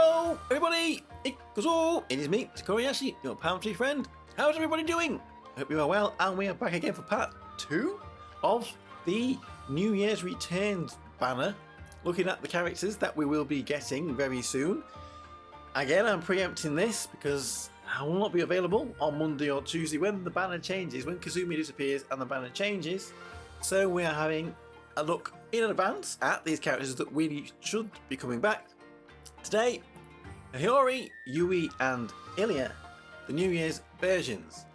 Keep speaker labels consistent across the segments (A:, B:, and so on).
A: Hello, everybody! It is me, Tokkuri Yashi, your palm tree friend. How's everybody doing? Hope you are well, and we are back again for part 2 of the New Year's Returns banner, looking at the characters that we will be getting very soon. Again, I'm preempting this because I will not be available on Monday or Tuesday when the banner changes, when Kazumi disappears and the banner changes. So we are having a look in advance at these characters that really should be coming back. Today, Hiyori, Yui and Illya, the New Year's versions.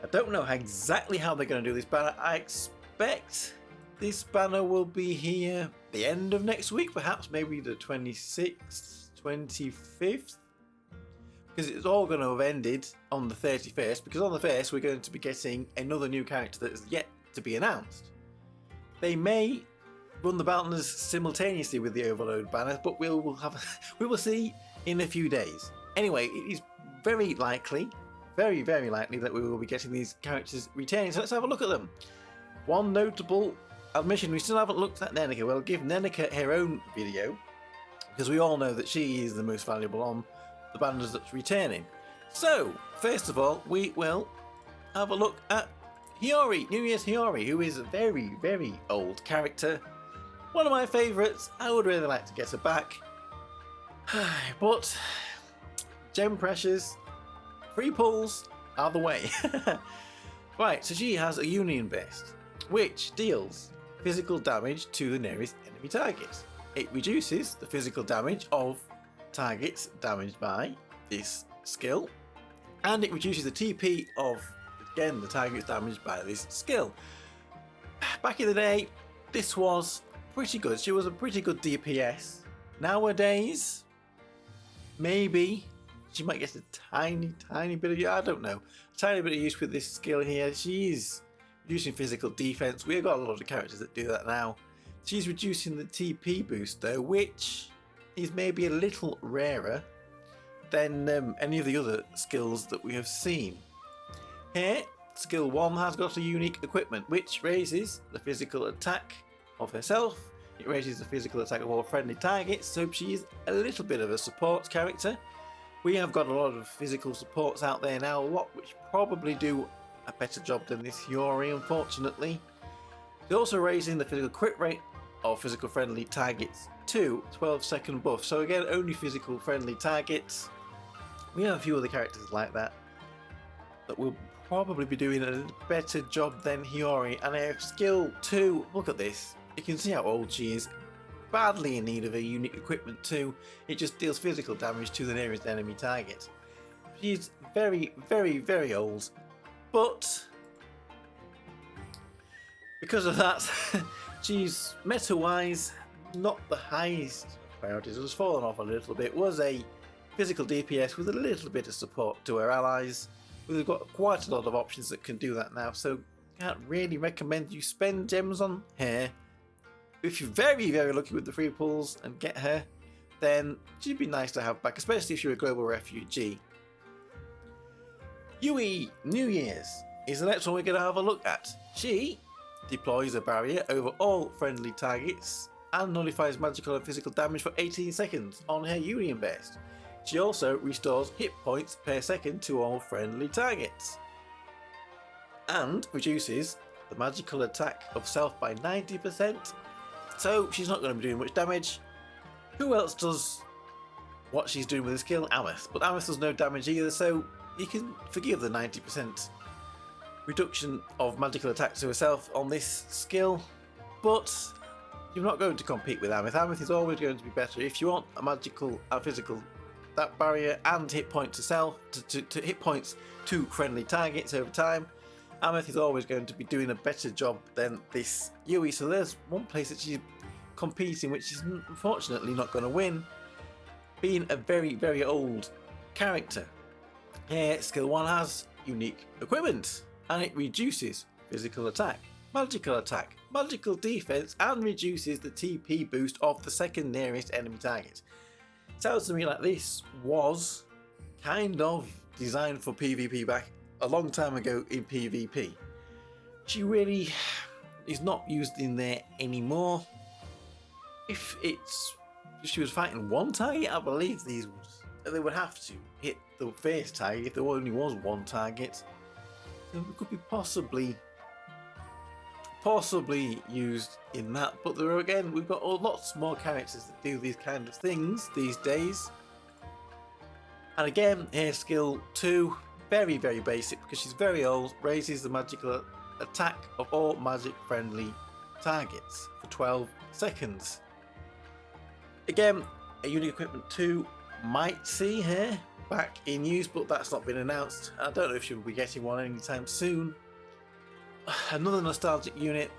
A: I don't know exactly how they're going to do this banner. I expect this banner will be here the end of next week, perhaps maybe the 26th, 25th, because it's all going to have ended on the 31st, because on the 1st we're going to be getting another new character that is yet to be announced. They may run the banners simultaneously with the Overload banner, but we will see in a few days. Anyway, it is very likely, very likely that we will be getting these characters returning. So let's have a look at them. One notable admission: we still haven't looked at Nenika. We'll give Nenika her own video because we all know that she is the most valuable on the banners that's returning. So first of all, we will have a look at Hiyori, New Year's Hiyori, who is a very old character. One of my favourites. I would really like to get her back. But gem pressures, free pulls are the way. Right, so she has a Union Vest, which deals physical damage to the nearest enemy target. It reduces the physical damage of targets damaged by this skill, and it reduces the TP of, again, the targets damaged by this skill. Back in the day, this was pretty good. She was a pretty good DPS. Nowadays, maybe she might get a tiny bit of, I don't know, a tiny bit of use with this skill here. She's reducing physical defense. We've got a lot of characters that do that now. She's reducing the TP boost though, which is maybe a little rarer than any of the other skills that we have seen. Here, skill 1 has got a unique equipment which raises the physical attack of herself. It raises the physical attack of all friendly targets, so she is a little bit of a support character. We have got a lot of physical supports out there now, a lot which probably do a better job than this Hiyori, unfortunately. It's also raising the physical crit rate of physical friendly targets to 12-second buff. So again, only physical friendly targets. We have a few other characters like that will probably be doing a better job than Hiyori. And her skill 2, look at this. You can see how old she is. Badly in need of a unique equipment too. It just deals physical damage to the nearest enemy target. She's very old, but because of that, she's meta-wise not the highest priorities. Has fallen off a little bit. Was a physical DPS with a little bit of support to her allies. We've got quite a lot of options that can do that now, so can't really recommend you spend gems on her. If you're very lucky with the free pulls and get her, then she'd be nice to have back, especially if you're a global refugee. Yui, New Year's, is the next one we're going to have a look at. She deploys a barrier over all friendly targets and nullifies magical and physical damage for 18 seconds on her Union Vest. She also restores hit points per second to all friendly targets and reduces the magical attack of self by 90%. So she's not going to be doing much damage. Who else does what she's doing with the skill? Ameth. But Ameth does no damage either, so you can forgive the 90% reduction of magical attack to herself on this skill. But you're not going to compete with Ameth. Ameth is always going to be better. If you want a magical and physical that barrier and hit point to self, to hit points to friendly targets over time, Ameth is always going to be doing a better job than this Yui. So there's one place that she's competing which is unfortunately not going to win, being a very old character. Here, skill 1 has unique equipment and it reduces physical attack, magical defense, and reduces the TP boost of the second nearest enemy target. Sounds to me like this was kind of designed for PvP back a long time ago in PvP. She really is not used in there anymore. If it's she was fighting one target, I believe they would have to hit the face target if there only was one target. So it could be possibly used in that. But there again, we've got lots more characters that do these kind of things these days. And again, here skill 2, very basic because she's very old, raises the magical attack of all magic friendly targets for 12 seconds. Again, a unique equipment 2 might see her back in use, but that's not been announced. I don't know if she'll be getting one anytime soon. Another nostalgic unit,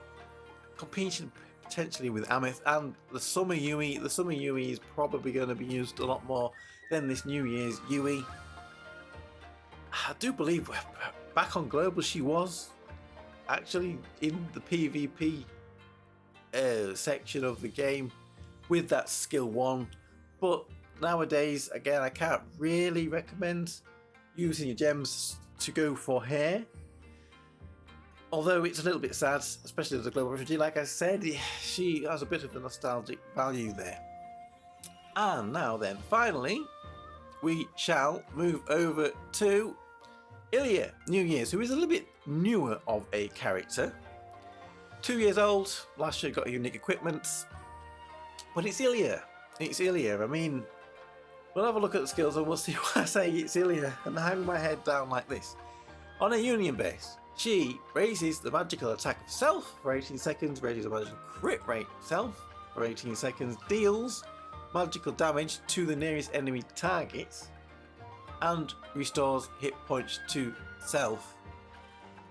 A: competing potentially with Amith and the Summer Yui. The Summer Yui is probably going to be used a lot more than this New Year's Yui. I do believe back on Global she was actually in the PvP section of the game with that skill 1, but nowadays again I can't really recommend using your gems to go for hair, although it's a little bit sad, especially as a global refugee. Like I said, she has a bit of a nostalgic value there. And now then, finally we shall move over to Illya, New Year's, who is a little bit newer of a character. 2 years old, last year got a unique equipment, but it's Illya. It's Illya. I mean, we'll have a look at the skills and we'll see why I say it's Illya and hang my head down like this. On a union base, she raises the magical attack of self for 18 seconds, raises the magical crit rate self for 18 seconds, deals magical damage to the nearest enemy target, and restores hit points to self.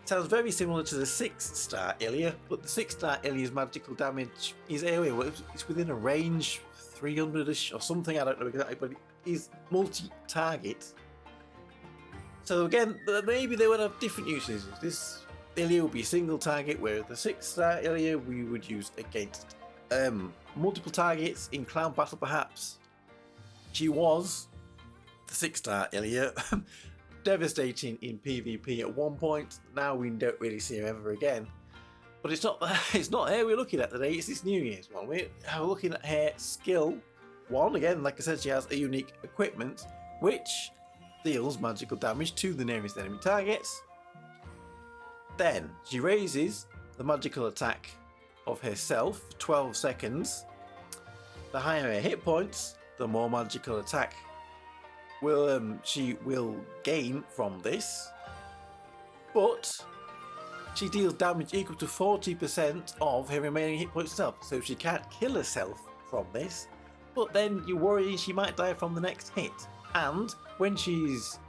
A: Sounds very similar to the 6-star Illya, but the 6-star Illya's magical damage is area, it's within a range 300ish or something, I don't know exactly, but it is multi-target. So again, maybe they would have different uses. This Illya would be a single target, where the 6-star Illya we would use against multiple targets in clown battle perhaps. She was the 6-star Illya. Devastating in PvP at one point. Now we don't really see her ever again. But it's not her we're looking at today, it's this New Year's one. We're looking at her skill 1. Again, like I said, she has a unique equipment which deals magical damage to the nearest enemy targets. Then she raises the magical attack of herself for 12 seconds. The higher her hit points, the more magical attack she will gain from this, but she deals damage equal to 40% of her remaining hit points herself, so she can't kill herself from this, but then you worry she might die from the next hit. And when she's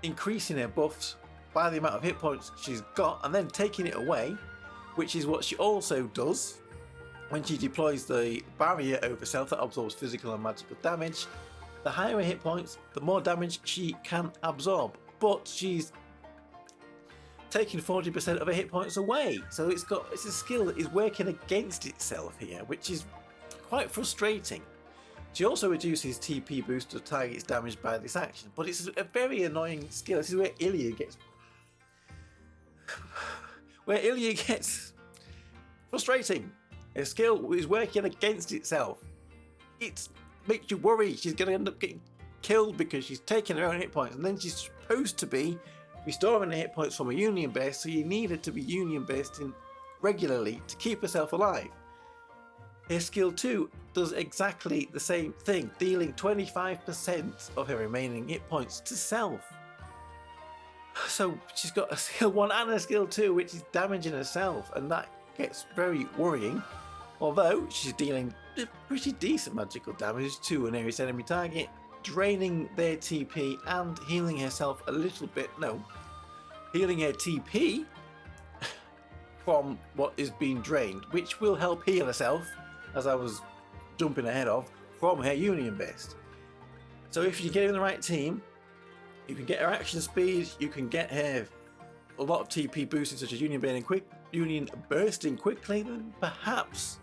A: increasing her buffs by the amount of hit points she's got and then taking it away, which is what she also does when she deploys the barrier over self that absorbs physical and magical damage, the higher her hit points, the more damage she can absorb. But she's taking 40% of her hit points away. So it's a skill that is working against itself here, which is quite frustrating. She also reduces TP boost to targets damaged by this action, but it's a very annoying skill. This is where Illya gets frustrating. Her skill is working against itself. It makes you worry she's going to end up getting killed because she's taking her own hit points, and then she's supposed to be restoring her hit points from a union base, so you need her to be union based in regularly to keep herself alive. Her skill 2 does exactly the same thing, dealing 25% of her remaining hit points to self. So she's got a skill 1 and a skill 2 which is damaging herself, and that gets very worrying. Although she's dealing pretty decent magical damage to an nearest enemy target, draining their TP and healing herself a little bit. No, healing her TP from what is being drained, which will help heal herself, as I was jumping ahead of, from her union base. So if you get in the right team, you can get her action speed, you can get her a lot of TP boosting, such as union bursting quickly, then perhaps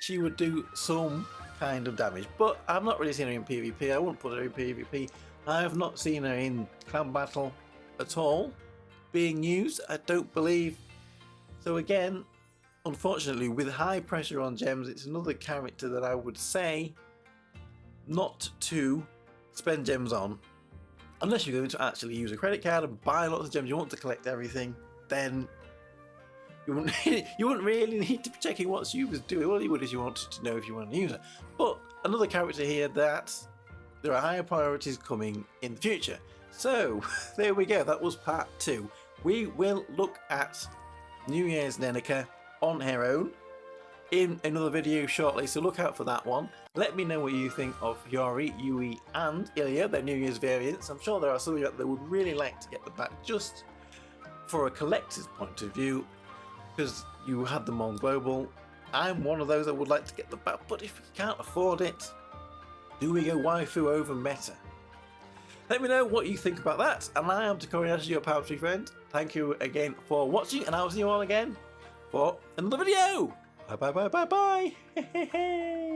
A: she would do some kind of damage. But I've not really seen her in PvP. I wouldn't put her in PvP. I have not seen her in clan battle at all being used, I don't believe. So again, unfortunately, with high pressure on gems, it's another character that I would say not to spend gems on, unless you're going to actually use a credit card and buy lots of gems. You want to collect everything, then you wouldn't really need to be checking what Super's doing. Well, you would if you wanted to know if you want to use it. But another character here that there are higher priorities coming in the future. So there we go. That was part 2. We will look at New Year's Nenica on her own in another video shortly, so look out for that one. Let me know what you think of Hiyori, Yui and Illya, their New Year's variants. I'm sure there are some of you that would really like to get them back just for a collector's point of view, because you had them on global. I'm one of those that would like to get them back, but if you can't afford it, do we go waifu over meta? Let me know what you think about that, and I am Tokkuri Yashi, your Power Tree friend. Thank you again for watching, and I'll see you all again for another video. Bye bye bye bye bye.